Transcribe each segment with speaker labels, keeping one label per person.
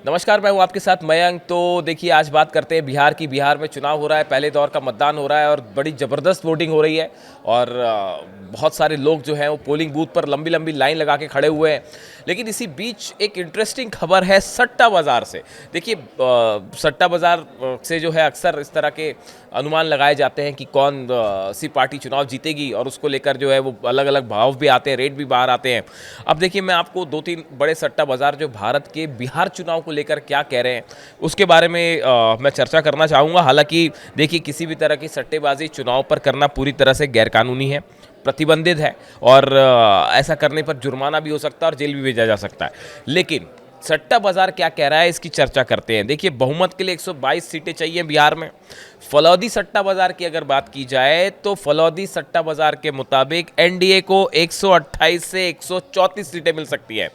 Speaker 1: नमस्कार, मैं हूँ आपके साथ मयंक। तो देखिए, आज बात करते हैं बिहार की। बिहार में चुनाव हो रहा है, पहले दौर का मतदान हो रहा है और बड़ी ज़बरदस्त वोटिंग हो रही है। और बहुत सारे लोग जो हैं वो पोलिंग बूथ पर लंबी लंबी लाइन लगा के खड़े हुए हैं। लेकिन इसी बीच एक इंटरेस्टिंग खबर है सट्टा बाज़ार से। देखिए, सट्टा बाज़ार से जो है अक्सर इस तरह के अनुमान लगाए जाते हैं कि कौन सी पार्टी चुनाव जीतेगी, और उसको लेकर जो है वो अलग अलग भाव भी आते हैं, रेट भी बाहर आते हैं। अब देखिए, मैं आपको दो तीन बड़े सट्टा बाज़ार जो भारत के बिहार चुनाव को लेकर क्या कह रहे हैं उसके बारे में मैं चर्चा करना चाहूँगा। हालांकि देखिए, किसी भी तरह की सट्टेबाजी चुनाव पर करना पूरी तरह से गैरकानूनी है, प्रतिबंधित है, और ऐसा करने पर जुर्माना भी हो सकता है और जेल भी भेजा जा सकता है। लेकिन सट्टा बाजार क्या कह रहा है, इसकी चर्चा करते हैं। देखिए, बहुमत के लिए 122 सीटें चाहिए बिहार में। फलौदी सट्टा बाजार की अगर बात की जाए तो फलौदी सट्टा बाजार के मुताबिक एनडीए को 128 से 134 सीटें मिल सकती है।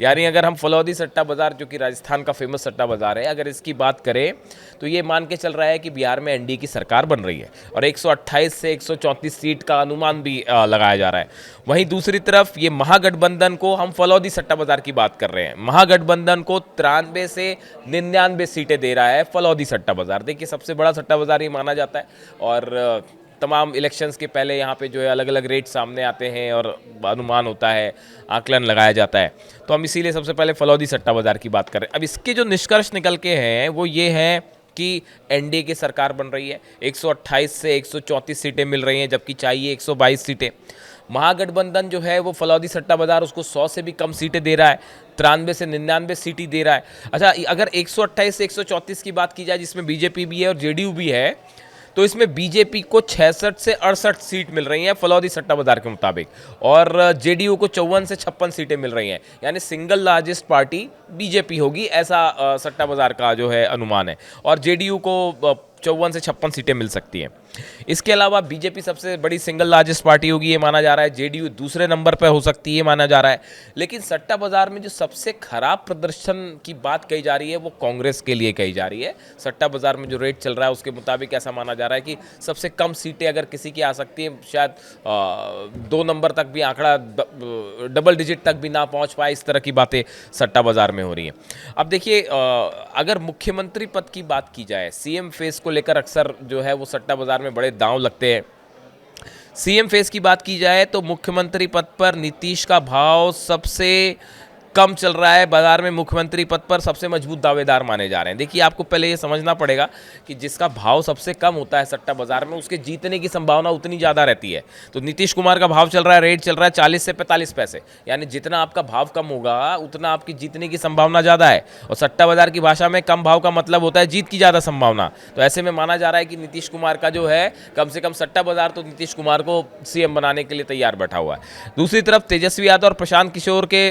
Speaker 1: यानी अगर हम फलौदी सट्टा बाजार, जो कि राजस्थान का फेमस सट्टा बाजार है, अगर इसकी बात करें तो ये मान के चल रहा है कि बिहार में एनडीए की सरकार बन रही है और 128 से 134 सीट का अनुमान भी लगाया जा रहा है। वहीं दूसरी तरफ ये महागठबंधन को, हम फलौदी सट्टा बाजार की बात कर रहे हैं, महागठबंधन को 93 से 99 सीटें दे रहा है फलौदी सट्टा बाजार। देखिए, सबसे बड़ा सट्टा बाजार ये माना जाता है और तमाम इलेक्शंस के पहले यहाँ पे जो है अलग अलग रेट सामने आते हैं और अनुमान होता है, आकलन लगाया जाता है। तो हम इसीलिए सबसे पहले फलौदी सट्टा बाजार की बात करें। अब इसके जो निष्कर्ष निकल के हैं वो ये हैं कि एनडीए की सरकार बन रही है, 128 से 134 सीटें मिल रही हैं, जबकि चाहिए 122 सीटें। महागठबंधन जो है वो फलौदी सट्टा बाजार उसको 100 से भी कम सीटें दे रहा है, 93 से 99 सीटें दे रहा है। अच्छा, अगर 128 से 134 की बात की जाए, जिसमें बीजेपी भी है और जेडीयू भी है, तो इसमें बीजेपी को 66 से 68 सीट मिल रही हैं फलौदी सट्टा बाजार के मुताबिक, और जेडीयू को 54 से 56 सीटें मिल रही हैं। यानी सिंगल लार्जेस्ट पार्टी बीजेपी होगी, ऐसा सट्टा बाजार का जो है अनुमान है, और जेडीयू को 54 से 56 सीटें मिल सकती हैं। इसके अलावा बीजेपी सबसे बड़ी सिंगल लार्जेस्ट पार्टी होगी, ये माना जा रहा है। जेडीयू दूसरे नंबर पर हो सकती है, माना जा रहा है। लेकिन सट्टा बाजार में जो सबसे खराब प्रदर्शन की बात कही जा रही है वो कांग्रेस के लिए कही जा रही है। सट्टा बाजार में जो रेट चल रहा है उसके मुताबिक ऐसा माना जा रहा है कि सबसे कम सीटें अगर किसी की आ सकती है, शायद 2 नंबर तक भी आंकड़ा, डबल डिजिट तक भी ना पहुंच पाए, इस तरह की बातें सट्टा बाजार में हो रही हैं। अब देखिए, अगर मुख्यमंत्री पद की बात की जाए, सीएम फेस को लेकर अक्सर जो है वो सट्टा बाजार में बड़े दांव लगते हैं। सीएम फेस की बात की जाए तो मुख्यमंत्री पद पर नीतीश का भाव सबसे कम चल रहा है बाजार में। मुख्यमंत्री पद पर सबसे मजबूत दावेदार माने जा रहे हैं। देखिए, आपको पहले ये समझना पड़ेगा कि जिसका भाव सबसे कम होता है सट्टा बाजार में, उसके जीतने की संभावना उतनी ज़्यादा रहती है। तो नीतीश कुमार का भाव चल रहा है, रेट चल रहा है 40 से 45 पैसे। यानी जितना आपका भाव कम होगा उतना आपकी जीतने की संभावना ज़्यादा है, और सट्टा बाजार की भाषा में कम भाव का मतलब होता है जीत की ज़्यादा संभावना। तो ऐसे में माना जा रहा है कि नीतीश कुमार का जो है, कम से कम सट्टा बाजार तो नीतीश कुमार को सीएम बनाने के लिए तैयार बैठा हुआ है। दूसरी तरफ तेजस्वी यादव और प्रशांत किशोर के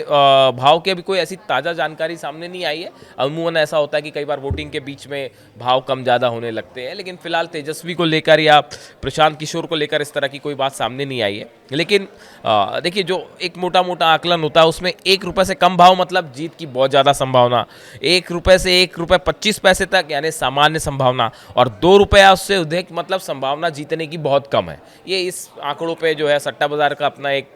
Speaker 1: भाव की अभी कोई ऐसी ताज़ा जानकारी सामने नहीं आई है। अमूमन ऐसा होता है कि कई बार वोटिंग के बीच में भाव कम ज़्यादा होने लगते हैं, लेकिन फिलहाल तेजस्वी को लेकर या प्रशांत किशोर को लेकर इस तरह की कोई बात सामने नहीं आई है। लेकिन देखिए, जो एक मोटा मोटा आकलन होता है उसमें 1 रुपये से कम भाव मतलब जीत की बहुत ज़्यादा संभावना, 1 रुपये से 1 रुपये 25 पैसे तक यानी सामान्य संभावना, और 2 रुपया उससे अधिक मतलब संभावना जीतने की बहुत कम है। ये इस आंकड़ों पे जो है सट्टा बाजार का अपना एक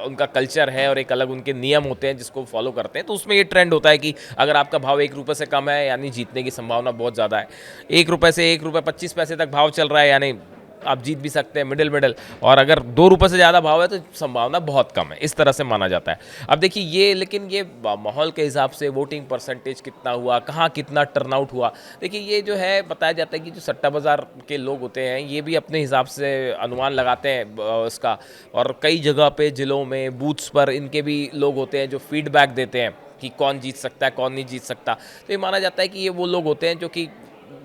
Speaker 1: उनका कल्चर है और एक अलग उनके नियम होते हैं जिसको फॉलो करते हैं। तो उसमें ये ट्रेंड होता है कि अगर आपका भाव 1 रुपये से कम है यानी जीतने की संभावना बहुत ज़्यादा है। 1 रुपये से 1 रुपये 25 पैसे तक भाव चल रहा है यानी आप जीत भी सकते हैं, मिडिल। और अगर 2 रुपये से ज़्यादा भाव है तो संभावना बहुत कम है, इस तरह से माना जाता है। अब देखिए, लेकिन ये माहौल के हिसाब से वोटिंग परसेंटेज कितना हुआ, कहाँ कितना टर्नआउट हुआ, देखिए ये जो है बताया जाता है कि जो सट्टा बाज़ार के लोग होते हैं ये भी अपने हिसाब से अनुमान लगाते हैं इसका, और कई जगह पे जिलों में बूथ्स पर इनके भी लोग होते हैं जो फीडबैक देते हैं कि कौन जीत सकता है, कौन नहीं जीत सकता। तो ये माना जाता है कि ये वो लोग होते हैं जो कि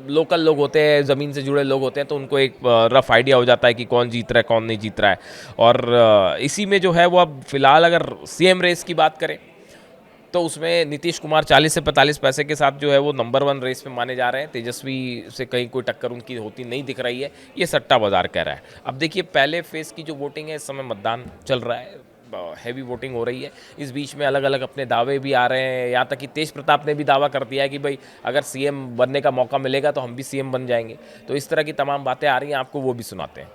Speaker 1: लोकल लोग होते हैं, ज़मीन से जुड़े लोग होते हैं, तो उनको एक रफ आइडिया हो जाता है कि कौन जीत रहा है, कौन नहीं जीत रहा है। और इसी में जो है वो अब फिलहाल अगर सीएम रेस की बात करें तो उसमें नीतीश कुमार 40 से 45 पैसे के साथ जो है वो नंबर 1 रेस में माने जा रहे हैं। तेजस्वी से कहीं कोई टक्कर उनकी होती नहीं दिख रही है, ये सट्टा बाजार कह रहा है। अब देखिए, पहले फेज़ की जो वोटिंग है, इस समय मतदान चल रहा है, हैवी वोटिंग हो रही है। इस बीच में अलग अलग अपने दावे भी आ रहे हैं। यहाँ तक कि तेज प्रताप ने भी दावा कर दिया है कि भाई अगर सीएम बनने का मौका मिलेगा तो हम भी सीएम बन जाएंगे। तो इस तरह की तमाम बातें आ रही हैं, आपको वो भी सुनाते हैं।